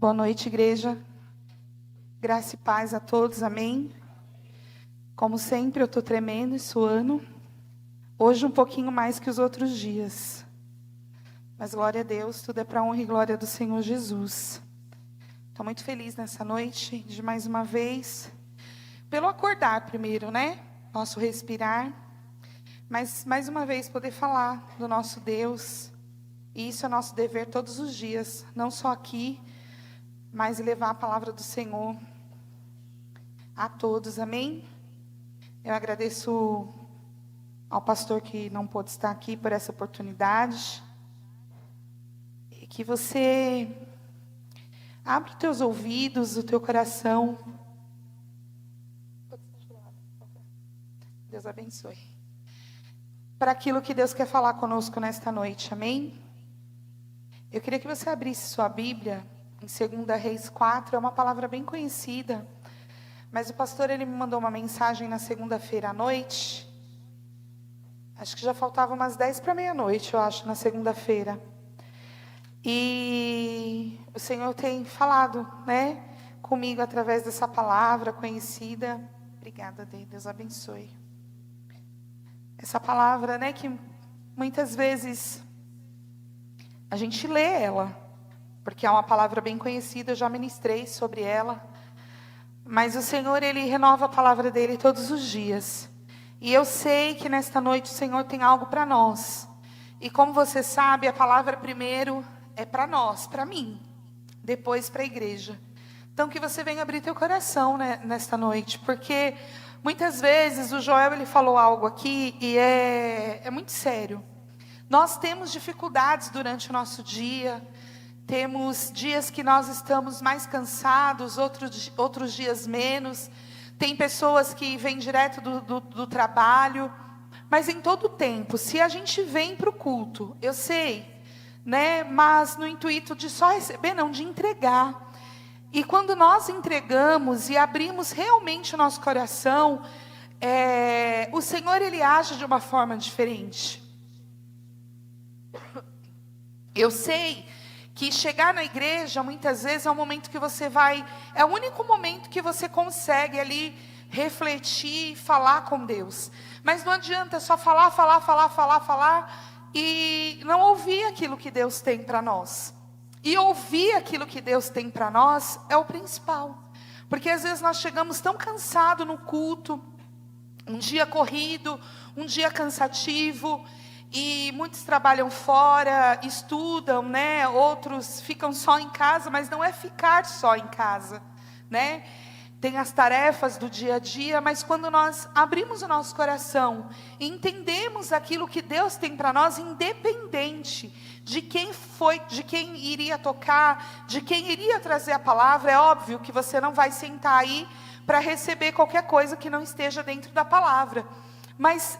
Boa noite, igreja. Graça e paz a todos, amém? Como sempre, eu estou tremendo e suando. Hoje um pouquinho mais que os outros dias. Mas glória a Deus, tudo é para a honra e glória do Senhor Jesus. Estou muito feliz nessa noite, de mais uma vez, pelo acordar primeiro, né? Nosso respirar. Mas mais uma vez poder falar do nosso Deus. E isso é nosso dever todos os dias, não só aqui, mas levar a palavra do Senhor a todos, amém? Eu agradeço ao pastor que não pôde estar aqui por essa oportunidade. E que você abra os teus ouvidos, o teu coração. Deus abençoe. Para aquilo que Deus quer falar conosco nesta noite, amém? Eu queria que você abrisse sua Bíblia em 2 Reis 4, é uma palavra bem conhecida, mas o pastor ele me mandou uma mensagem na segunda-feira à noite, acho que já faltava umas 10 para meia-noite, eu acho, na segunda-feira, e o Senhor tem falado, né, comigo através dessa palavra conhecida. Obrigada, Deus abençoe. Essa palavra, né, que muitas vezes a gente lê ela, porque é uma palavra bem conhecida, eu já ministrei sobre ela. Mas o Senhor, Ele renova a palavra dEle todos os dias. E eu sei que nesta noite o Senhor tem algo para nós. E como você sabe, a palavra primeiro é para nós, para mim. Depois para a igreja. Então que você venha abrir teu coração, né, nesta noite. Porque muitas vezes o Joel ele falou algo aqui e é muito sério. Nós temos dificuldades durante o nosso dia, temos dias que nós estamos mais cansados, outros dias menos, tem pessoas que vêm direto do trabalho, mas em todo tempo, se a gente vem para o culto, eu sei, né, mas no intuito de só receber, não, de entregar, e quando nós entregamos e abrimos realmente o nosso coração, o Senhor ele age de uma forma diferente. Eu sei que chegar na igreja muitas vezes é um momento que você vai, é o único momento que você consegue ali refletir e falar com Deus. Mas não adianta só falar e não ouvir aquilo que Deus tem para nós. E ouvir aquilo que Deus tem para nós é o principal. Porque às vezes nós chegamos tão cansados no culto, um dia corrido, um dia cansativo, e muitos trabalham fora, estudam, né? Outros ficam só em casa, mas não é ficar só em casa, né? Tem as tarefas do dia a dia, mas quando nós abrimos o nosso coração e entendemos aquilo que Deus tem para nós, independente de quem foi, de quem iria tocar, de quem iria trazer a palavra, é óbvio que você não vai sentar aí para receber qualquer coisa que não esteja dentro da palavra. Mas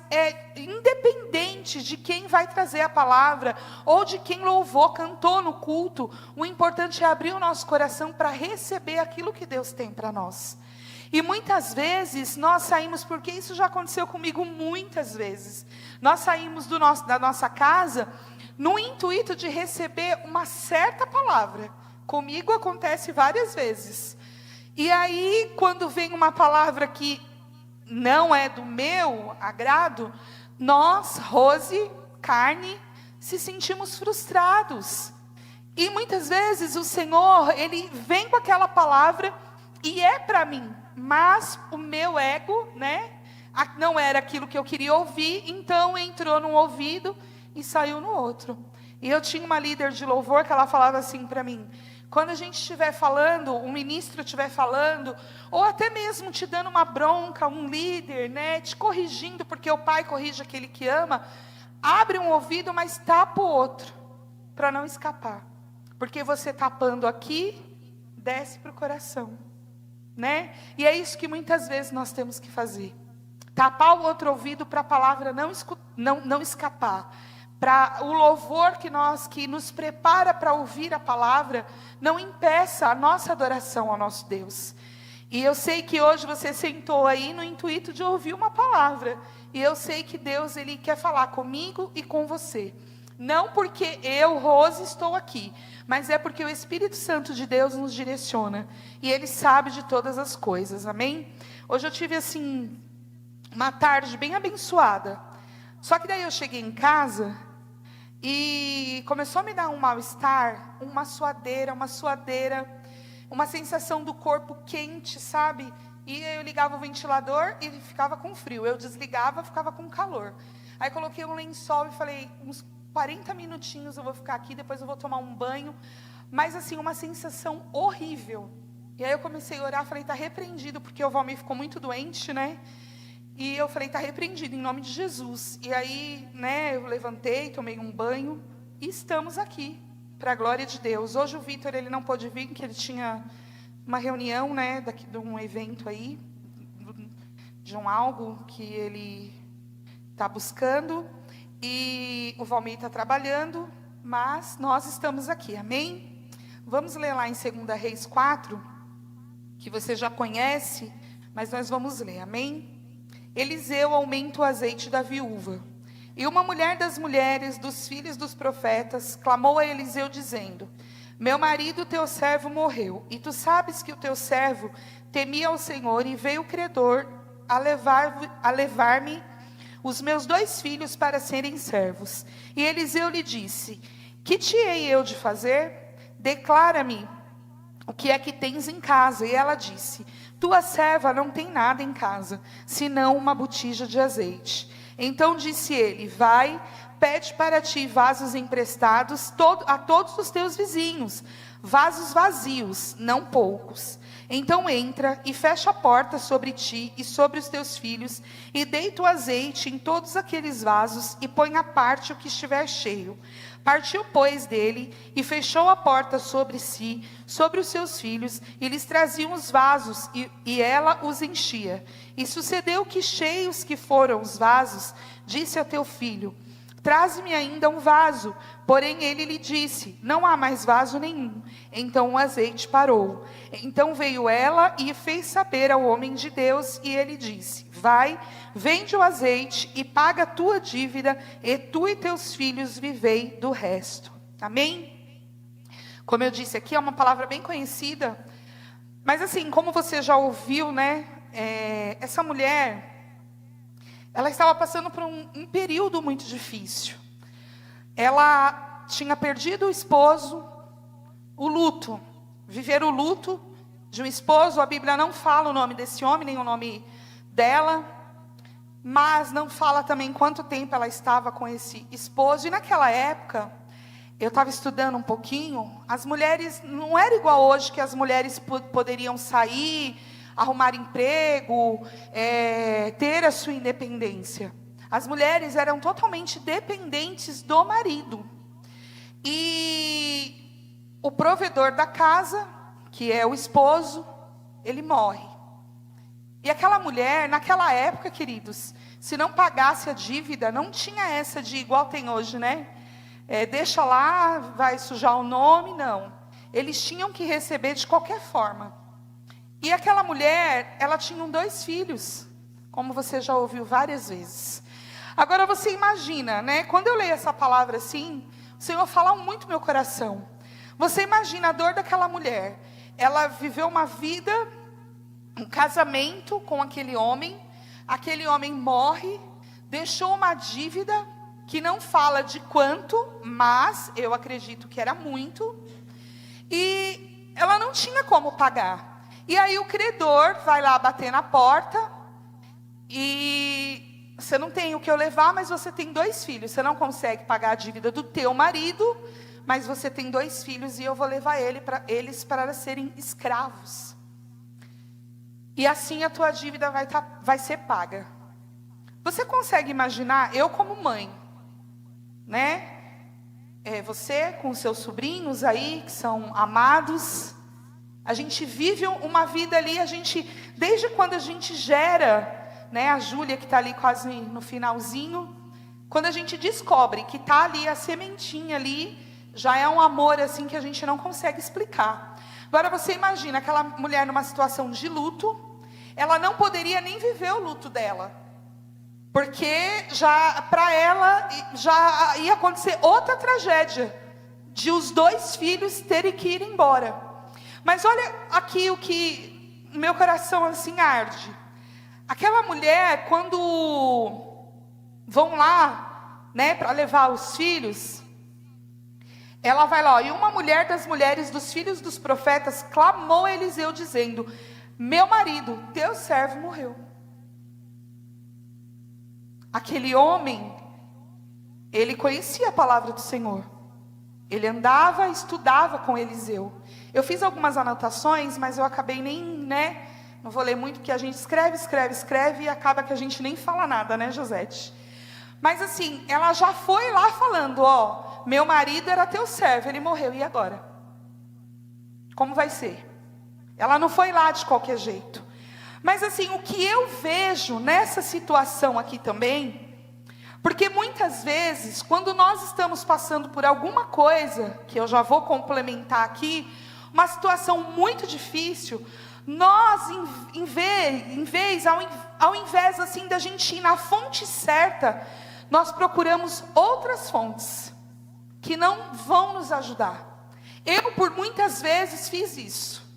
independente de quem vai trazer a palavra, ou de quem louvou, cantou no culto, o importante é abrir o nosso coração para receber aquilo que Deus tem para nós. E muitas vezes nós saímos, porque isso já aconteceu comigo muitas vezes, nós saímos da nossa casa no intuito de receber uma certa palavra. Comigo acontece várias vezes. E aí quando vem uma palavra que não é do meu agrado, nós, Rose, carne, se sentimos frustrados. E muitas vezes o Senhor, Ele vem com aquela palavra e é para mim, mas o meu ego, né, não era aquilo que eu queria ouvir, então entrou num ouvido e saiu no outro. E eu tinha uma líder de louvor que ela falava assim para mim: quando a gente estiver falando, um ministro estiver falando, ou até mesmo te dando uma bronca, um líder, né, te corrigindo, porque o pai corrige aquele que ama, abre um ouvido, mas tapa o outro, para não escapar. Porque você tapando aqui, desce para o coração, né? E é isso que muitas vezes nós temos que fazer. Tapar o outro ouvido para a palavra não escapar. Para o louvor que nos prepara para ouvir a palavra, não impeça a nossa adoração ao nosso Deus. E eu sei que hoje você sentou aí no intuito de ouvir uma palavra. E eu sei que Deus, Ele quer falar comigo e com você. Não porque eu, Rose, estou aqui, mas é porque o Espírito Santo de Deus nos direciona. E Ele sabe de todas as coisas, amém? Hoje eu tive assim, uma tarde bem abençoada. Só que daí eu cheguei em casa e começou a me dar um mal-estar, uma suadeira, uma sensação do corpo quente, sabe? E eu ligava o ventilador e ficava com frio. Eu desligava, ficava com calor. Aí coloquei um lençol e falei, uns 40 minutinhos eu vou ficar aqui, depois eu vou tomar um banho. Mas assim, uma sensação horrível. E aí eu comecei a orar, falei, está repreendido, porque o Valmir ficou muito doente, né? E eu falei, está repreendido em nome de Jesus. E aí, né, eu levantei, tomei um banho e estamos aqui, para a glória de Deus. Hoje o Vitor, ele não pôde vir, porque ele tinha uma reunião, né, de um evento aí, de algo que ele está buscando. E o Valmir está trabalhando, mas nós estamos aqui, amém? Vamos ler lá em 2 Reis 4, que você já conhece, mas nós vamos ler, amém? Eliseu aumenta o azeite da viúva. E uma mulher das mulheres dos filhos dos profetas clamou a Eliseu dizendo, meu marido, teu servo, morreu, e tu sabes que o teu servo temia ao Senhor, e veio o credor a levar-me os meus 2 filhos para serem servos. E Eliseu lhe disse, que te hei eu de fazer? Declara-me o que é que tens em casa. E ela disse, tua serva não tem nada em casa, senão uma botija de azeite. Então disse ele, vai, pede para ti vasos emprestados a todos os teus vizinhos, vasos vazios, não poucos. Então entra e fecha a porta sobre ti e sobre os teus filhos, e deita o azeite em todos aqueles vasos, e põe à parte o que estiver cheio. Partiu, pois, dele, e fechou a porta sobre si, sobre os seus filhos, e lhes traziam os vasos, e ela os enchia. E sucedeu que, cheios que foram os vasos, disse ao teu filho, traze-me ainda um vaso. Porém ele lhe disse, não há mais vaso nenhum. Então o azeite parou. Então veio ela e fez saber ao homem de Deus, e ele disse, vai, vende o azeite e paga a tua dívida, e tu e teus filhos vivei do resto. Amém? Como eu disse aqui, é uma palavra bem conhecida, mas assim, como você já ouviu, né, essa mulher, ela estava passando por um período muito difícil. Ela tinha perdido o esposo, o luto. Viver o luto de um esposo, a Bíblia não fala o nome desse homem, nem o nome dela, mas não fala também quanto tempo ela estava com esse esposo. E naquela época, eu estava estudando um pouquinho, as mulheres, não era igual hoje, que as mulheres poderiam sair, arrumar emprego, ter a sua independência. As mulheres eram totalmente dependentes do marido. E o provedor da casa, que é o esposo, ele morre. E aquela mulher, naquela época, queridos, se não pagasse a dívida, não tinha essa de igual tem hoje, né? Deixa lá, vai sujar o nome, não. Eles tinham que receber de qualquer forma. E aquela mulher, ela tinha 2 filhos, como você já ouviu várias vezes. Agora você imagina, né? Quando eu leio essa palavra assim, o Senhor fala muito no meu coração. Você imagina a dor daquela mulher. Ela viveu uma vida, um casamento com aquele homem morre, deixou uma dívida que não fala de quanto, mas eu acredito que era muito, e ela não tinha como pagar. E aí o credor vai lá bater na porta, e você não tem o que eu levar, mas você tem 2 filhos, você não consegue pagar a dívida do teu marido, mas você tem 2 filhos, e eu vou levar eles para serem escravos. E assim a tua dívida vai ser paga. Você consegue imaginar, eu como mãe, né? Você com seus sobrinhos aí, que são amados, a gente vive uma vida ali, desde quando a gente gera, né? A Júlia que está ali quase no finalzinho, quando a gente descobre que está ali a sementinha ali, já é um amor assim que a gente não consegue explicar. Agora você imagina aquela mulher numa situação de luto, ela não poderia nem viver o luto dela. Porque já para ela já ia acontecer outra tragédia, de os 2 filhos terem que ir embora. Mas olha aqui o que meu coração assim arde. Aquela mulher, quando vão lá, né, para levar os filhos, ela vai lá, ó, e uma mulher das mulheres dos filhos dos profetas clamou a Eliseu dizendo: meu marido, teu servo morreu. Aquele homem, ele conhecia a palavra do Senhor. Ele andava, estudava com Eliseu. Eu fiz algumas anotações, mas eu acabei nem, não vou ler muito, porque a gente escreve e acaba que a gente nem fala nada, né, Josete? Mas assim, ela já foi lá falando, ó, meu marido era teu servo, ele morreu, e agora? Como vai ser? Ela não foi lá de qualquer jeito. Mas assim, o que eu vejo nessa situação aqui também, porque muitas vezes, quando nós estamos passando por alguma coisa, que eu já vou complementar aqui, uma situação muito difícil, nós, ao invés assim da gente ir na fonte certa, nós procuramos outras fontes, que não vão nos ajudar. Eu, por muitas vezes, fiz isso.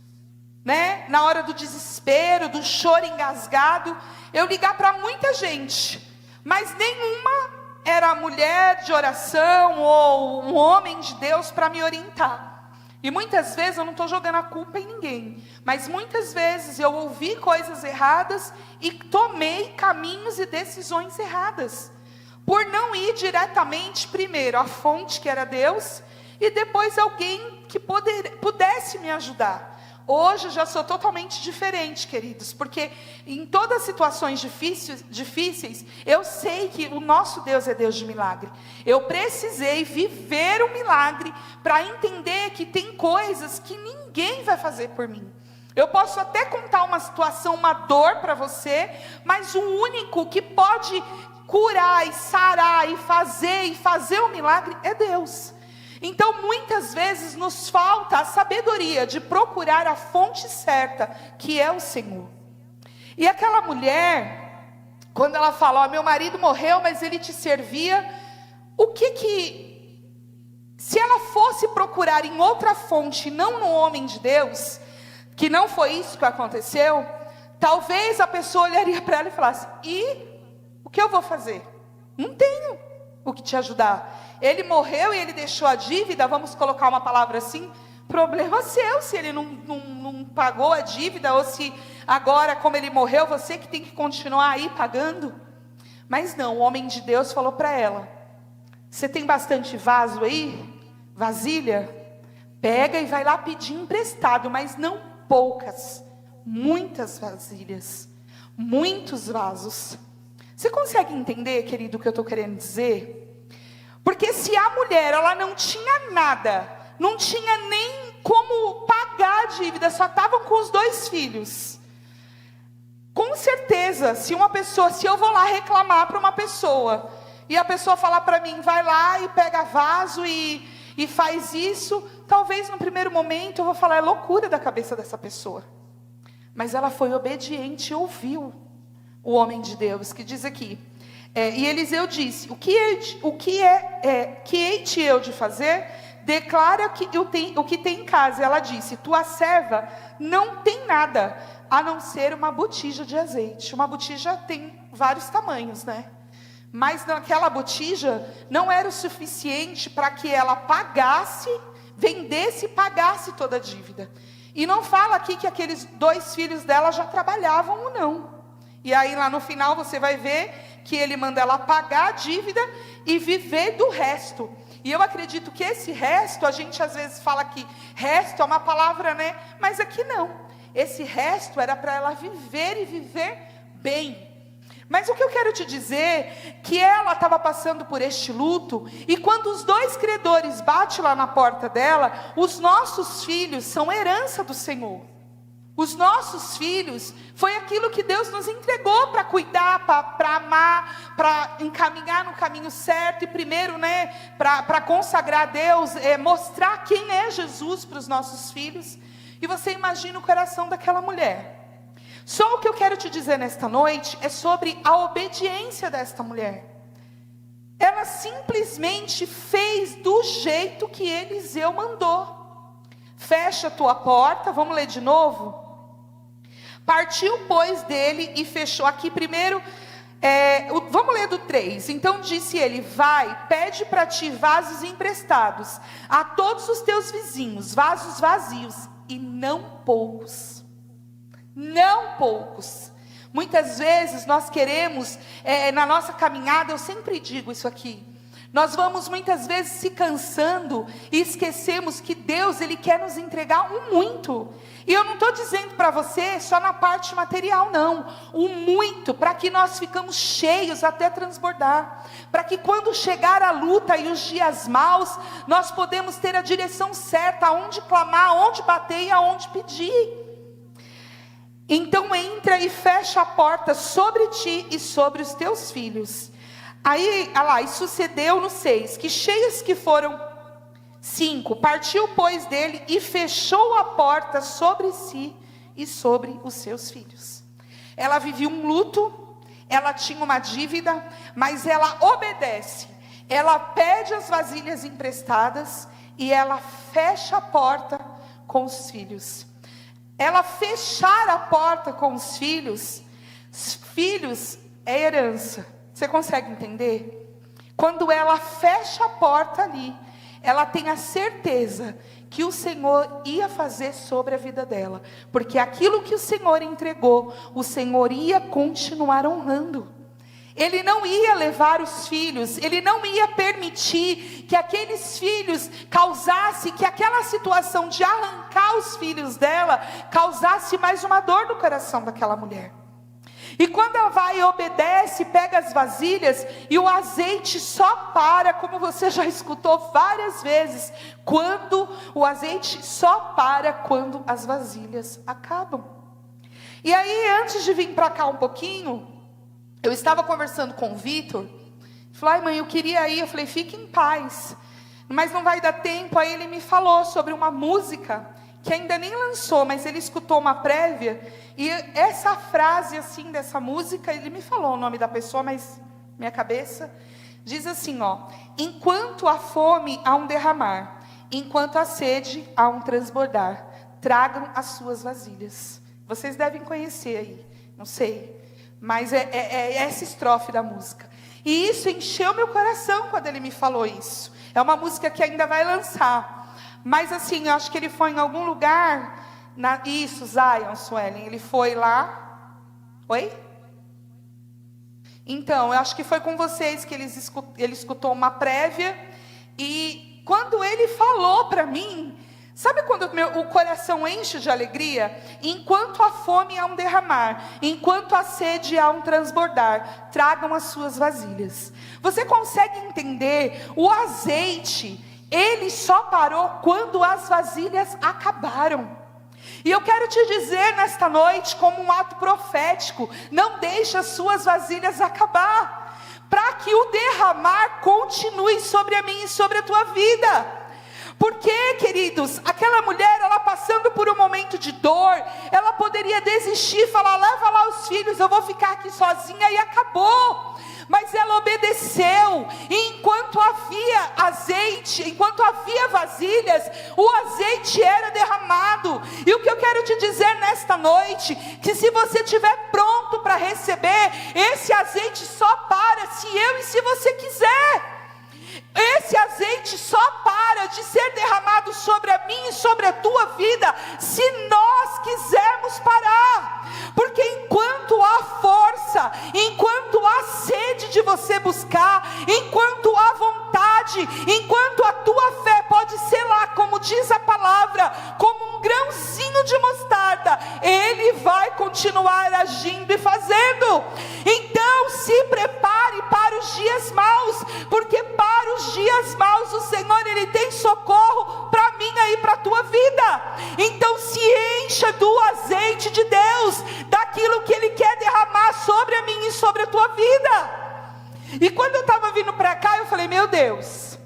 Na hora do desespero, do choro engasgado, eu ligar para muita gente, mas nenhuma era mulher de oração ou um homem de Deus para me orientar. E muitas vezes eu não estou jogando a culpa em ninguém, mas muitas vezes eu ouvi coisas erradas e tomei caminhos e decisões erradas, por não ir diretamente primeiro à fonte, que era Deus, e depois alguém que pudesse me ajudar. Hoje eu já sou totalmente diferente, queridos, porque em todas as situações difíceis, eu sei que o nosso Deus é Deus de milagre. Eu precisei viver o milagre para entender que tem coisas que ninguém vai fazer por mim. Eu posso até contar uma situação, uma dor para você, mas o único que pode curar e sarar e fazer o milagre é Deus. Então muitas vezes nos falta a sabedoria de procurar a fonte certa, que é o Senhor. E aquela mulher, quando ela fala, ó, meu marido morreu, mas ele te servia, se ela fosse procurar em outra fonte, não no homem de Deus, que não foi isso que aconteceu, talvez a pessoa olharia para ela e falasse, e o que eu vou fazer? Não tenho o que te ajudar. Ele morreu e ele deixou a dívida, vamos colocar uma palavra assim, problema seu, se ele não pagou a dívida, ou se agora, como ele morreu, você que tem que continuar aí pagando. Mas não, o homem de Deus falou para ela, você tem bastante vaso aí? Vasilha? Pega e vai lá pedir emprestado, mas não poucas, muitas vasilhas, muitos vasos. Você consegue entender, querido, o que eu estou querendo dizer? Porque se a mulher, ela não tinha nada, não tinha nem como pagar a dívida, só estavam com os 2 filhos. Com certeza, se eu vou lá reclamar para uma pessoa, e a pessoa falar para mim, vai lá e pega vaso e faz isso, talvez no primeiro momento eu vou falar, é loucura da cabeça dessa pessoa. Mas ela foi obediente e ouviu o homem de Deus, que diz aqui, e Eliseu disse, o que hei eu de fazer? Declara o que tem em casa. Ela disse, tua serva não tem nada, a não ser uma botija de azeite. Uma botija tem vários tamanhos, mas naquela botija não era o suficiente para que ela pagasse, vendesse e pagasse toda a dívida. E não fala aqui que aqueles 2 filhos dela já trabalhavam ou não. E aí lá no final você vai ver que ele manda ela pagar a dívida e viver do resto. E eu acredito que esse resto, a gente às vezes fala que resto é uma palavra, mas aqui não. Esse resto era para ela viver e viver bem. Mas o que eu quero te dizer, que ela estava passando por este luto, e quando os 2 credores batem lá na porta dela, os nossos filhos são herança do Senhor. Os nossos filhos, foi aquilo que Deus nos entregou para cuidar, para amar, para encaminhar no caminho certo, e primeiro, para consagrar a Deus, mostrar quem é Jesus para os nossos filhos. E você imagina o coração daquela mulher. Só o que eu quero te dizer nesta noite é sobre a obediência desta mulher. Ela simplesmente fez do jeito que Eliseu mandou. Fecha a tua porta, vamos ler de novo? Partiu, pois, dele e fechou. Aqui primeiro, vamos ler do 3. Então disse ele: vai, pede para ti vasos emprestados a todos os teus vizinhos, vasos vazios, e não poucos. Não poucos. Muitas vezes nós queremos, na nossa caminhada, eu sempre digo isso aqui, nós vamos muitas vezes se cansando e esquecemos que Deus, Ele quer nos entregar um muito. E eu não estou dizendo para você só na parte material, não. Um muito, para que nós ficamos cheios até transbordar. Para que quando chegar a luta e os dias maus, nós podemos ter a direção certa, aonde clamar, aonde bater e aonde pedir. Então entra e fecha a porta sobre ti e sobre os teus filhos. Aí, olha lá, e sucedeu no 6, que cheios que foram 5, partiu pois dele e fechou a porta sobre si e sobre os seus filhos. Ela vivia um luto, ela tinha uma dívida, mas ela obedece. Ela pede as vasilhas emprestadas e ela fecha a porta com os filhos. Ela fechar a porta com os filhos é herança. Você consegue entender? Quando ela fecha a porta ali, ela tem a certeza que o Senhor ia fazer sobre a vida dela. Porque aquilo que o Senhor entregou, o Senhor ia continuar honrando. Ele não ia levar os filhos, Ele não ia permitir que aqueles filhos causasse, que aquela situação de arrancar os filhos dela, causasse mais uma dor no coração daquela mulher. E quando ela vai e obedece, pega as vasilhas, e o azeite só para, como você já escutou várias vezes, quando o azeite só para quando as vasilhas acabam. E aí, antes de vir para cá um pouquinho, eu estava conversando com o Vitor, falei: ai mãe, eu queria ir, eu falei: fique em paz, mas não vai dar tempo. Aí ele me falou sobre uma música, que ainda nem lançou, mas ele escutou uma prévia, e essa frase assim dessa música, ele me falou o nome da pessoa, mas minha cabeça, diz assim, ó: enquanto há fome há um derramar, enquanto há sede há um transbordar, tragam as suas vasilhas. Vocês devem conhecer aí, não sei, mas é essa estrofe da música, e isso encheu meu coração quando ele me falou isso. É uma música que ainda vai lançar, mas assim, eu acho que ele foi em algum lugar, isso, Zion, Suelen, ele foi lá, oi? Então, eu acho que foi com vocês que ele escutou uma prévia, e quando ele falou para mim, sabe quando o coração enche de alegria? Enquanto há fome há um derramar, enquanto há sede há um transbordar, tragam as suas vasilhas. Você consegue entender? O azeite, ele só parou quando as vasilhas acabaram. E eu quero te dizer nesta noite, como um ato profético, não deixe as suas vasilhas acabar, para que o derramar continue sobre a mim e sobre a tua vida. Porque, queridos, aquela mulher, ela passando por um momento de dor, ela poderia desistir, falar: leva lá os filhos, eu vou ficar aqui sozinha, e acabou. Mas ela obedeceu, e enquanto havia azeite, enquanto havia vasilhas, o azeite era derramado. E o que eu quero te dizer nesta noite, que se você estiver pronto para receber, esse azeite só para se eu e se você quiser. Esse azeite só para de ser derramado sobre a mim e sobre a tua vida, se nós quisermos parar. Porque enquanto há força, enquanto há sede de você buscar, enquanto há vontade, enquanto a tua fé pode ser lá, como diz a palavra, como um grãozinho de mostarda, Ele vai continuar agindo e fazendo. Então se prepare para os dias maus, porque para os dias maus o Senhor, Ele tem socorro para mim e para a tua vida. Então se encha do azeite de Deus, daquilo que Ele quer derramar sobre a mim e sobre a tua vida. E quando eu estava vindo para cá, eu falei: meu Deus,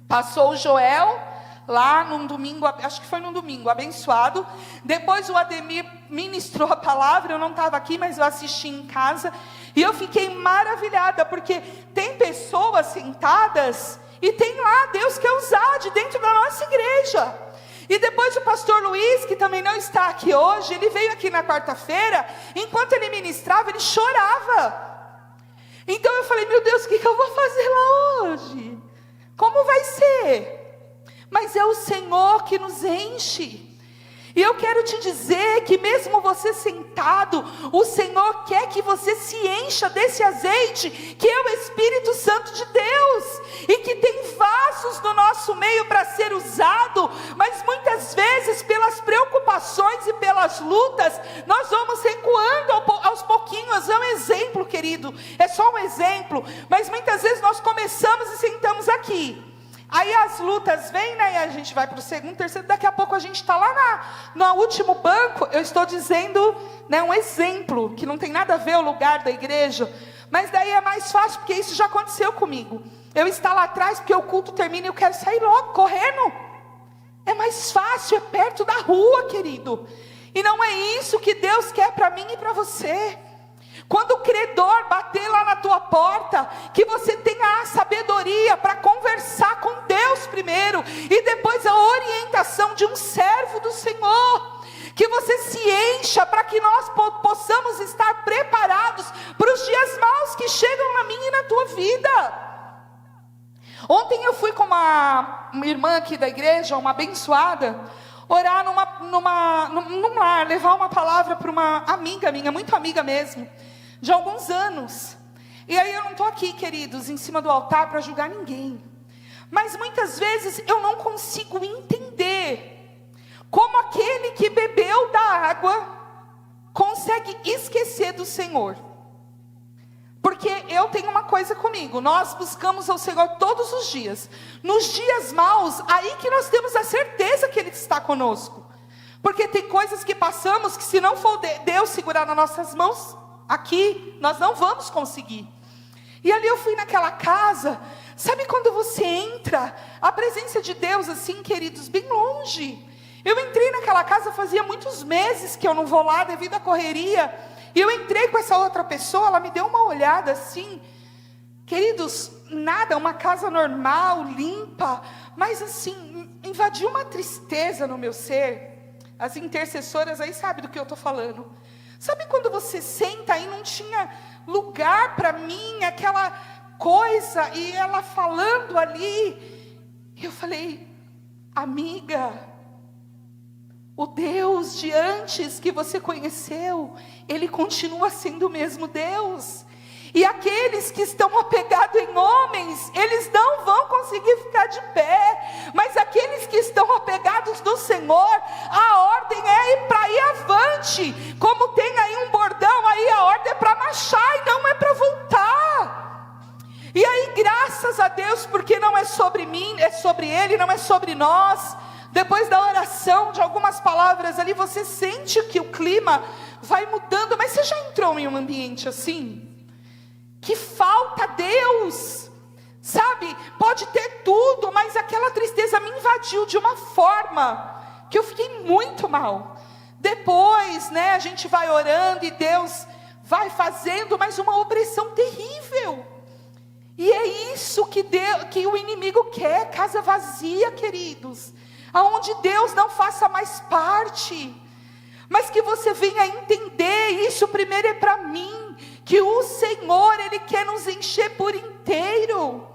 passou o Joel, lá num domingo, acho que foi num domingo, abençoado. Depois o Ademir ministrou a palavra, eu não estava aqui, mas eu assisti em casa. E eu fiquei maravilhada, porque tem pessoas sentadas, e tem lá, Deus quer usar de dentro da nossa igreja. E depois o pastor Luiz, que também não está aqui hoje, ele veio aqui na quarta-feira, enquanto ele ministrava, ele chorava. Então eu falei, meu Deus, o que eu vou fazer lá hoje? Como vai ser? Mas é o Senhor que nos enche. E eu quero te dizer que mesmo você sentado, o Senhor quer que você se encha desse azeite, que é o Espírito Santo de Deus, e que tem vasos no nosso meio para ser usado, mas muitas vezes pelas preocupações e pelas lutas, nós vamos recuando aos pouquinhos. É um exemplo, querido, é só um exemplo, mas muitas vezes nós começamos e sentamos aqui. Aí as lutas vêm, né, e a gente vai para o segundo, terceiro, daqui a pouco a gente está lá no último banco. Eu estou dizendo, né, um exemplo, que não tem nada a ver o lugar da igreja, mas daí é mais fácil, porque isso já aconteceu comigo. Eu estar lá atrás, porque o culto termina e eu quero sair logo, correndo. É mais fácil, é perto da rua, querido. E não é isso que Deus quer para mim e para você. Quando o credor bater lá na tua porta, que você tenha a sabedoria para conversar com Deus primeiro, e depois a orientação de um servo do Senhor, que você se encha para que nós possamos estar preparados para os dias maus que chegam na minha e na tua vida. Ontem eu fui com uma irmã aqui da igreja, uma abençoada, orar num lar, levar uma palavra para uma amiga minha, muito amiga mesmo, de alguns anos. E aí eu não estou aqui, queridos, em cima do altar para julgar ninguém, mas muitas vezes eu não consigo entender como aquele que bebeu da água consegue esquecer do Senhor. Porque eu tenho uma coisa comigo, nós buscamos ao Senhor todos os dias. Nos dias maus, aí que nós temos a certeza que Ele está conosco. Porque tem coisas que passamos que, se não for Deus segurar nas nossas mãos, aqui nós não vamos conseguir. E ali eu fui naquela casa, sabe quando você entra, a presença de Deus assim, queridos, bem longe. Eu entrei naquela casa, fazia muitos meses que eu não vou lá devido à correria, e eu entrei com essa outra pessoa, ela me deu uma olhada assim, queridos, nada, uma casa normal, limpa, mas assim, invadiu uma tristeza no meu ser. As intercessoras aí sabem do que eu estou falando. Sabe quando você senta e não tinha lugar para mim, aquela coisa, e ela falando ali, e eu falei, amiga, o Deus de antes que você conheceu, Ele continua sendo o mesmo Deus. E aqueles que estão apegados em homens, eles não vão conseguir ficar de pé. Mas aqueles que estão apegados no Senhor, a ordem é para ir avante. Como tem aí um bordão, aí a ordem é para marchar e não é para voltar. E aí, graças a Deus, porque não é sobre mim, é sobre Ele, não é sobre nós. Depois da oração, de algumas palavras ali, você sente que o clima vai mudando. Mas você já entrou em um ambiente assim? Que falta Deus, sabe? Pode ter tudo, mas aquela tristeza me invadiu de uma forma que eu fiquei muito mal. Depois, né, a gente vai orando e Deus vai fazendo, mas uma opressão terrível. E é isso que o inimigo quer, casa vazia, queridos, aonde Deus não faça mais parte. Mas que você venha entender, isso primeiro é para mim, que o Senhor, Ele quer nos encher por inteiro.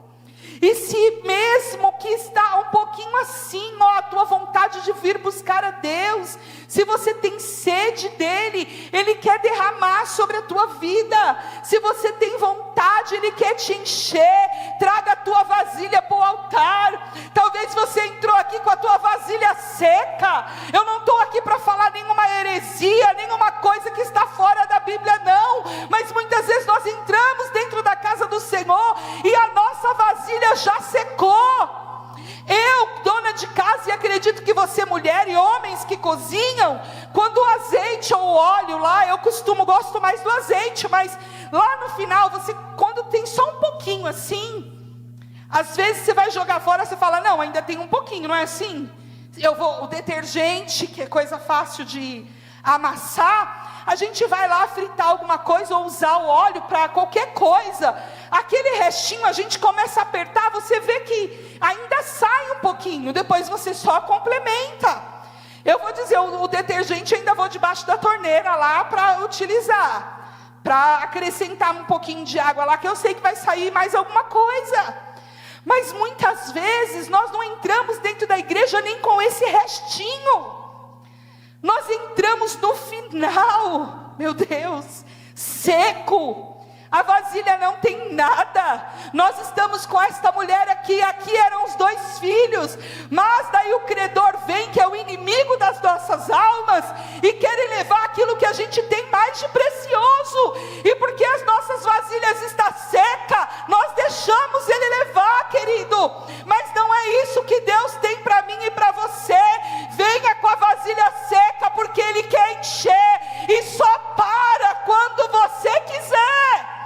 E se mesmo que está um pouquinho assim, ó, a tua vontade de vir buscar a Deus, se você tem sede dEle, Ele quer derramar sobre a tua vida. Se você tem vontade, Ele quer te encher. Traga a tua vasilha para o altar. Talvez você entrou aqui com a tua vasilha seca. Eu não estou aqui para falar nenhuma heresia, nenhuma coisa que está fora da Bíblia, não. Mas muitas vezes nós entramos dentro da casa do Senhor e a nossa vasilha já secou. Eu, dona de casa, e acredito que você, mulher e homens que cozinham, quando o azeite ou o óleo lá, eu gosto mais do azeite, mas lá no final, quando tem só um pouquinho assim, Às vezes você vai jogar fora, você fala, não, ainda tem um pouquinho, não é assim? O detergente, que é coisa fácil de amassar, a gente vai lá fritar alguma coisa ou usar o óleo para qualquer coisa, aquele restinho a gente começa a apertar, você vê que ainda sai um pouquinho, depois você só complementa. Eu vou dizer, o detergente ainda vou debaixo da torneira lá para utilizar, para acrescentar um pouquinho de água lá, que eu sei que vai sair mais alguma coisa. Mas muitas vezes nós não entramos dentro da igreja nem com esse restinho. Nós entramos no final, meu Deus, seco. A vasilha não tem nada. Nós estamos com esta mulher aqui eram os 2 filhos. Mas daí o credor vem, que é o inimigo das nossas almas, e quer levar aquilo que a gente tem mais de precioso. E porque as nossas vasilhas estão secas, nós deixamos ele levar, querido. Mas não é isso que Deus tem para mim e para você. Venha com a vasilha seca, porque Ele quer encher. E só para quando você quiser.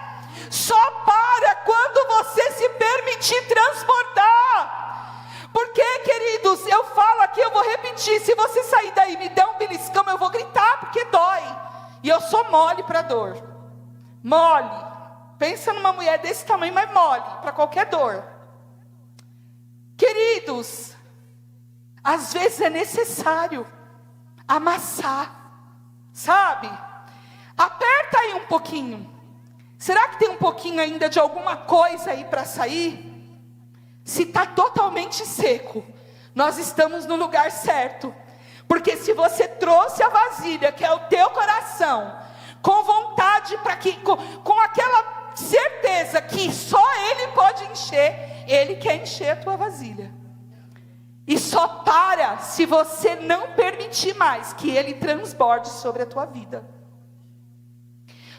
Só para quando você se permitir transbordar. Porque, queridos, eu falo aqui, eu vou repetir, se você sair daí e me der um beliscão, eu vou gritar, porque dói. E eu sou mole para dor. Mole. Pensa numa mulher desse tamanho, mas mole para qualquer dor. Queridos, às vezes é necessário amassar, sabe? Aperta aí um pouquinho. Será que tem um pouquinho ainda de alguma coisa aí para sair? Se está totalmente seco, nós estamos no lugar certo. Porque se você trouxe a vasilha, que é o teu coração, com vontade, com aquela certeza que só Ele pode encher, Ele quer encher a tua vasilha. E só para se você não permitir mais que Ele transborde sobre a tua vida.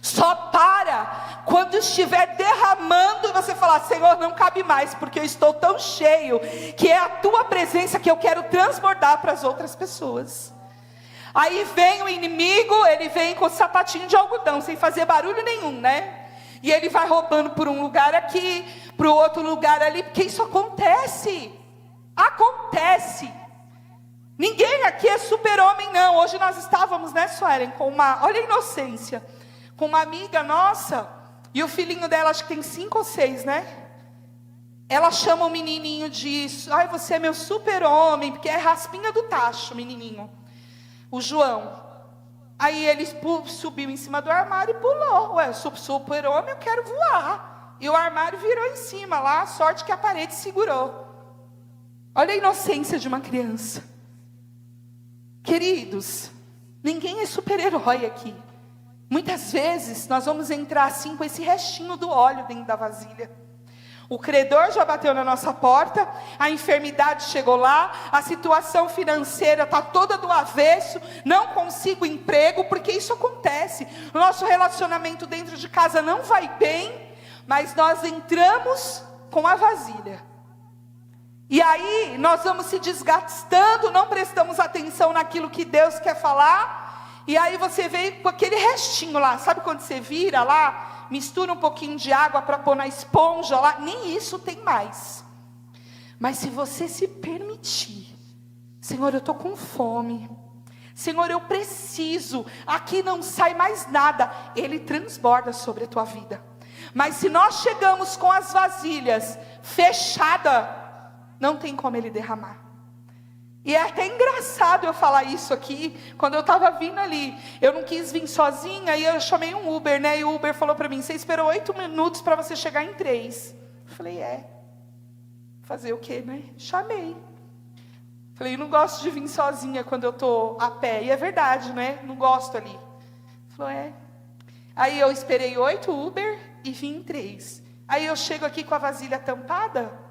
Só para quando estiver derramando e você falar, Senhor, não cabe mais, porque eu estou tão cheio, que é a tua presença que eu quero transbordar para as outras pessoas. Aí vem o inimigo, ele vem com o sapatinho de algodão, sem fazer barulho nenhum, né? E ele vai roubando por um lugar aqui, para o outro lugar ali, porque isso acontece. Acontece. Ninguém aqui é super-homem, não. Hoje nós estávamos, né, Suelen, olha a inocência, com uma amiga nossa, e o filhinho dela, acho que tem 5 ou 6, né? Ela chama o menininho de, ai, você é meu super-homem, porque é raspinha do tacho, menininho, o João. Aí ele subiu em cima do armário e pulou. Ué, sou super-homem, eu quero voar. E o armário virou em cima lá, a sorte que a parede segurou. Olha a inocência de uma criança. Queridos, ninguém é super-herói aqui. Muitas vezes nós vamos entrar assim com esse restinho do óleo dentro da vasilha. O credor já bateu na nossa porta, a enfermidade chegou lá, a situação financeira está toda do avesso, não consigo emprego, porque isso acontece. O nosso relacionamento dentro de casa não vai bem, mas nós entramos com a vasilha. E aí nós vamos se desgastando, não prestamos atenção naquilo que Deus quer falar. E aí você vem com aquele restinho lá, sabe quando você vira lá, mistura um pouquinho de água para pôr na esponja lá, nem isso tem mais. Mas se você se permitir, Senhor, eu estou com fome, Senhor, eu preciso, aqui não sai mais nada, Ele transborda sobre a tua vida. Mas se nós chegamos com as vasilhas fechadas, não tem como Ele derramar. E é até engraçado eu falar isso aqui, quando eu estava vindo ali, eu não quis vir sozinha, e eu chamei um Uber, né, e o Uber falou para mim, você esperou 8 minutos para você chegar em 3, eu falei, fazer o quê, né, chamei, falei, eu não gosto de vir sozinha quando eu estou a pé, e é verdade, né, não gosto ali, falou, aí eu esperei 8 Uber, e vim em 3, aí eu chego aqui com a vasilha tampada.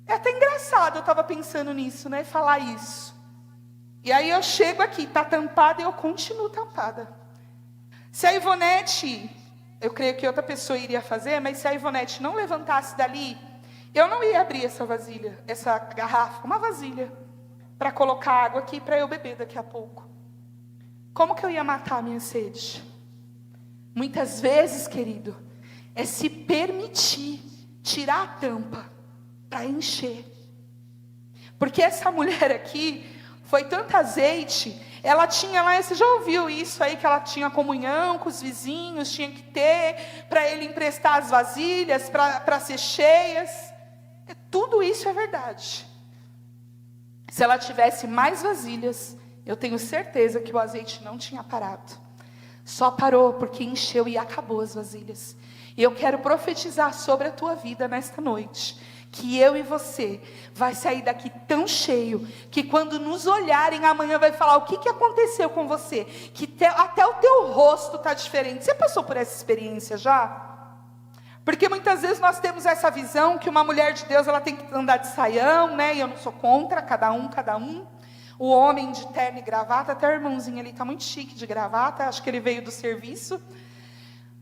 É até engraçado, eu estava pensando nisso, né? Falar isso. E aí eu chego aqui, está tampada e eu continuo tampada. Se a Ivonete, eu creio que outra pessoa iria fazer, mas se a Ivonete não levantasse dali, eu não ia abrir essa vasilha, essa garrafa, uma vasilha, para colocar água aqui para eu beber daqui a pouco. Como que eu ia matar a minha sede? Muitas vezes, querido, é se permitir tirar a tampa para encher. Porque essa mulher aqui, foi tanto azeite, ela tinha lá, você já ouviu isso aí, que ela tinha comunhão com os vizinhos, tinha que ter, para ele emprestar as vasilhas, para ser cheias. Tudo isso é verdade. Se ela tivesse mais vasilhas, eu tenho certeza que o azeite não tinha parado. Só parou porque encheu e acabou as vasilhas. E eu quero profetizar sobre a tua vida nesta noite, que eu e você vai sair daqui tão cheio, que quando nos olharem amanhã vai falar: o que aconteceu com você? Que até o teu rosto está diferente. Você passou por essa experiência já? Porque muitas vezes nós temos essa visão que uma mulher de Deus, ela tem que andar de saião, né? E eu não sou contra, cada um. O homem de terno e gravata, até o irmãozinho ali está muito chique de gravata, acho que ele veio do serviço.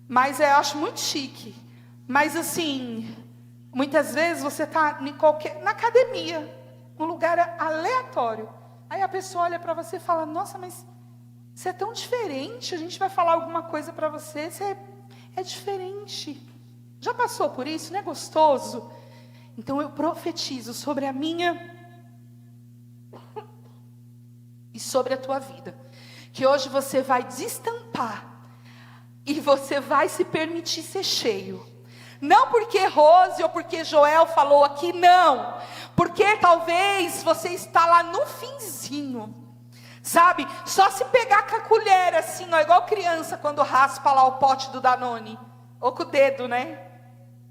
Mas eu acho muito chique. Mas assim, muitas vezes você está na academia, num lugar aleatório. Aí a pessoa olha para você e fala: nossa, mas você é tão diferente, a gente vai falar alguma coisa para você, você é diferente. Já passou por isso? Não é gostoso? Então eu profetizo sobre a minha e sobre a tua vida, que hoje você vai destampar e você vai se permitir ser cheio. Não porque Rose ou porque Joel falou aqui, não. Porque talvez você está lá no finzinho, sabe? Só se pegar com a colher assim, ó, igual criança quando raspa lá o pote do Danone, ou com o dedo, né?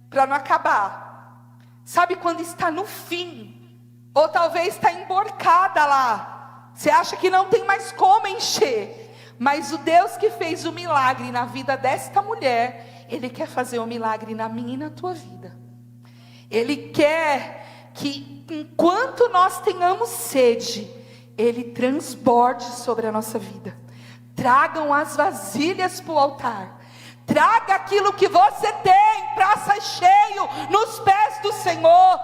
Para não acabar. Sabe quando está no fim? Ou talvez está emborcada lá. Você acha que não tem mais como encher. Mas o Deus que fez o milagre na vida desta mulher, Ele quer fazer o milagre na minha e na tua vida. Ele quer que enquanto nós tenhamos sede, Ele transborde sobre a nossa vida. Tragam as vasilhas para o altar. Traga aquilo que você tem para ser cheio nos pés do Senhor.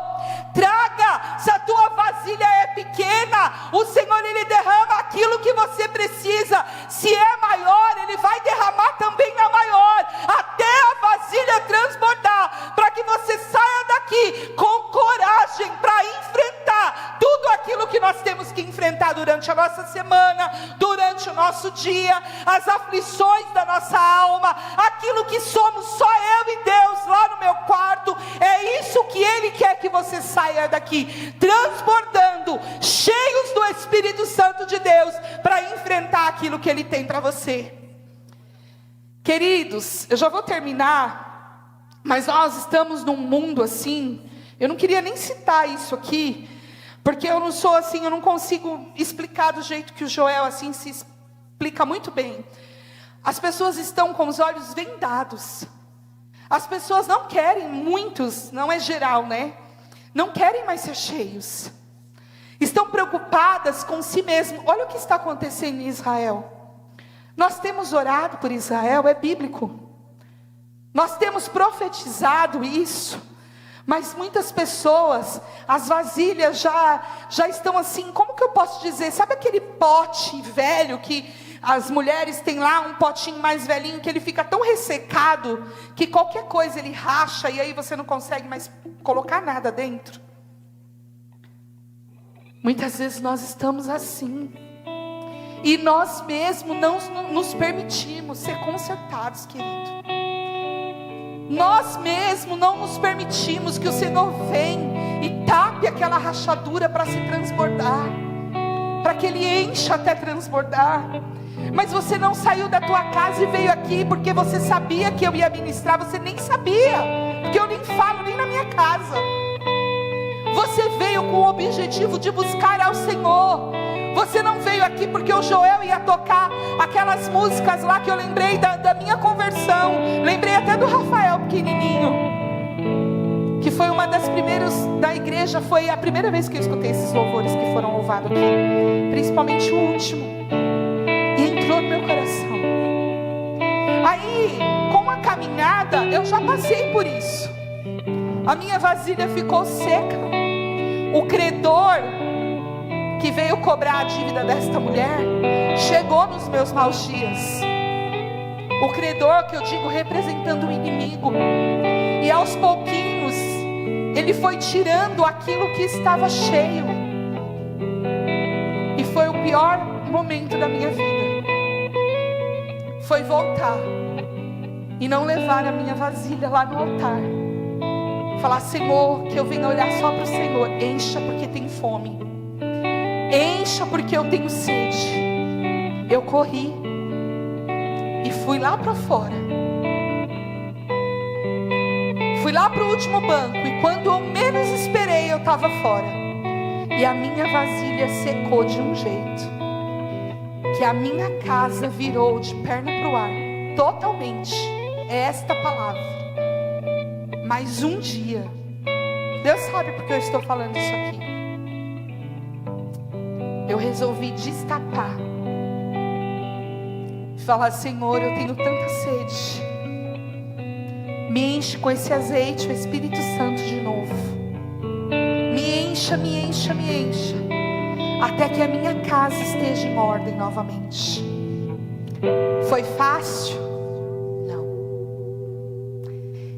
Traga, se a tua vasilha é pequena, o Senhor Ele derrama aquilo que você precisa. Se é maior, Ele vai derramar também na maior, até a vasilha transbordar, para que você saia daqui com coragem para enfrentar tudo aquilo que nós temos que enfrentar durante a nossa semana, durante o nosso dia, as aflições da nossa alma, aquilo que somos só eu e Deus lá no meu quarto. É isso que Ele quer que você saia daqui, transbordando, cheios do Espírito Santo de Deus, para enfrentar aquilo que Ele tem para você. Queridos, eu já vou terminar, mas nós estamos num mundo assim, eu não queria nem citar isso aqui, porque eu não sou assim, eu não consigo explicar do jeito que o Joel assim se explica muito bem. As pessoas estão com os olhos vendados. As pessoas não querem, muitos, não é geral, né? Não querem mais ser cheios. Estão preocupadas com si mesmo. Olha o que está acontecendo em Israel. Nós temos orado por Israel, é bíblico. Nós temos profetizado isso. Mas muitas pessoas, as vasilhas já estão assim, como que eu posso dizer? Sabe aquele pote velho que as mulheres têm lá, um potinho mais velhinho, que ele fica tão ressecado, que qualquer coisa ele racha, e aí você não consegue mais colocar nada dentro? Muitas vezes nós estamos assim, e nós mesmos não nos permitimos ser consertados, querido. Nós mesmos não nos permitimos que o Senhor venha e tape aquela rachadura para se transbordar, para que Ele encha até transbordar. Mas você não saiu da tua casa e veio aqui porque você sabia que eu ia ministrar. Você nem sabia, porque eu nem falo nem na minha casa. Você veio com o objetivo de buscar ao Senhor. Você não veio aqui porque o Joel ia tocar aquelas músicas lá que eu lembrei da minha conversão. Lembrei até do Rafael pequenininho, que foi uma das primeiras da igreja. Foi a primeira vez que eu escutei esses louvores que foram louvados aqui, principalmente o último, e entrou no meu coração. Aí, com a caminhada, eu já passei por isso. A minha vasilha ficou seca. O credor que veio cobrar a dívida desta mulher chegou nos meus maus dias. O credor, que eu digo representando o inimigo. E aos pouquinhos Ele foi tirando aquilo que estava cheio. E foi o pior momento da minha vida. Foi voltar e não levar a minha vasilha lá no altar. Falar: Senhor, que eu venha olhar só para o Senhor. Encha porque tem fome. Encha porque eu tenho sede. Eu corri e fui lá para fora. Fui lá para o último banco. E quando eu menos esperei, eu estava fora. E a minha vasilha secou de um jeito que a minha casa virou de perna para o ar. Totalmente. É esta palavra. Mas um dia, Deus sabe porque eu estou falando isso aqui. Eu resolvi destapar. Falar: Senhor, eu tenho tanta sede. Me enche com esse azeite, o Espírito Santo de novo. Me encha, me encha, me encha. Até que a minha casa esteja em ordem novamente. Foi fácil? Não.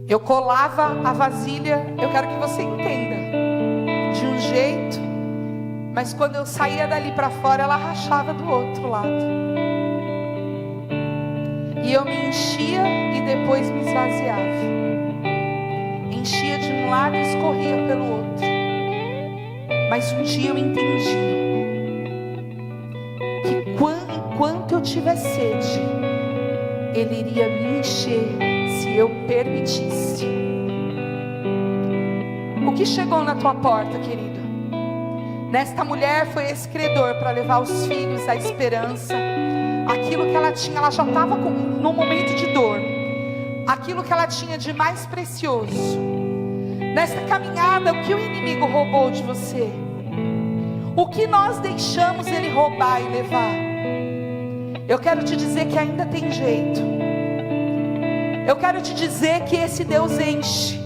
Eu colava a vasilha, eu quero que você entenda, de um jeito, mas quando eu saía dali para fora, ela rachava do outro lado. E eu me enchia e depois me esvaziava. Enchia de um lado e escorria pelo outro. Mas um dia eu entendi que enquanto eu tiver sede, Ele iria me encher se eu permitisse. O que chegou na tua porta, querido? Nesta mulher foi esse credor para levar os filhos, a esperança. Aquilo que ela tinha, ela já estava num momento de dor. Aquilo que ela tinha de mais precioso. Nesta caminhada, o que o inimigo roubou de você? O que nós deixamos ele roubar e levar? Eu quero te dizer que ainda tem jeito. Eu quero te dizer que esse Deus enche.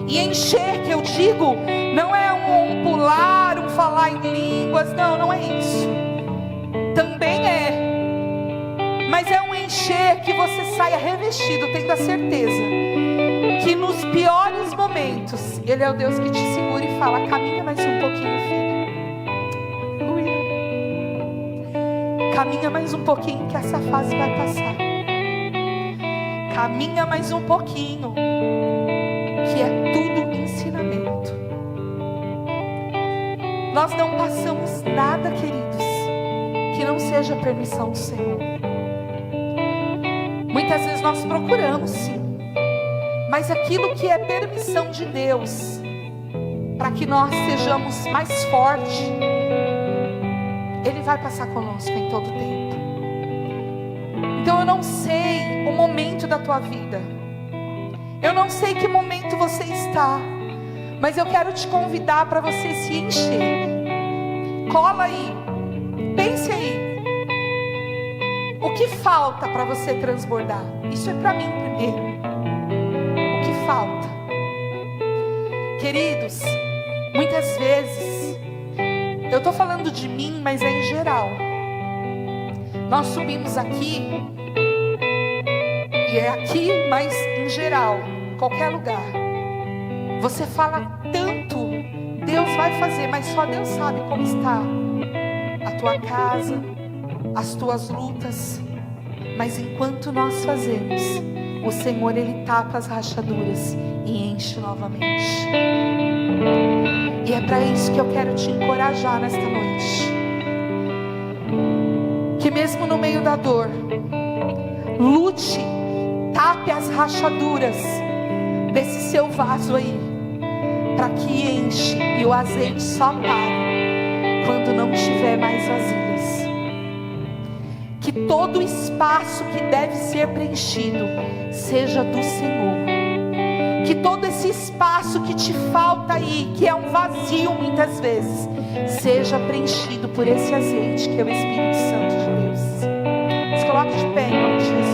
E encher, que eu digo, não é um pular, um falar em línguas. Não é isso. Também é. Mas é um encher que você saia revestido, tendo a certeza que nos piores momentos, Ele é o Deus que te segura e fala: caminha mais um pouquinho, filho. Aleluia. Caminha mais um pouquinho que essa fase vai passar. Caminha mais um pouquinho, que é tudo ensinamento. Nós não passamos nada, queridos, que não seja permissão do Senhor. Muitas vezes nós procuramos, sim, mas aquilo que é permissão de Deus, para que nós sejamos mais fortes, Ele vai passar conosco em todo tempo. Então eu não sei o momento da tua vida, eu não sei que momento você está, mas eu quero te convidar para você se encher. Cola aí, pense aí. O que falta para você transbordar? Isso é para mim primeiro. O que falta? Queridos, muitas vezes, eu estou falando de mim, mas é em geral. Nós subimos aqui, e é aqui, mas em geral, em qualquer lugar. Você fala tanto, Deus vai fazer, mas só Deus sabe como está a tua casa, as tuas lutas. Mas enquanto nós fazemos, o Senhor, Ele tapa as rachaduras e enche novamente. E é para isso que eu quero te encorajar nesta noite. Que mesmo no meio da dor, lute, tape as rachaduras desse seu vaso aí, para que enche e o azeite só pare quando não tiver mais vasilhas. Que todo espaço que deve ser preenchido seja do Senhor. Que todo esse espaço que te falta aí, que é um vazio muitas vezes, seja preenchido por esse azeite que é o Espírito Santo de Deus. Se coloque de pé em nome de Jesus.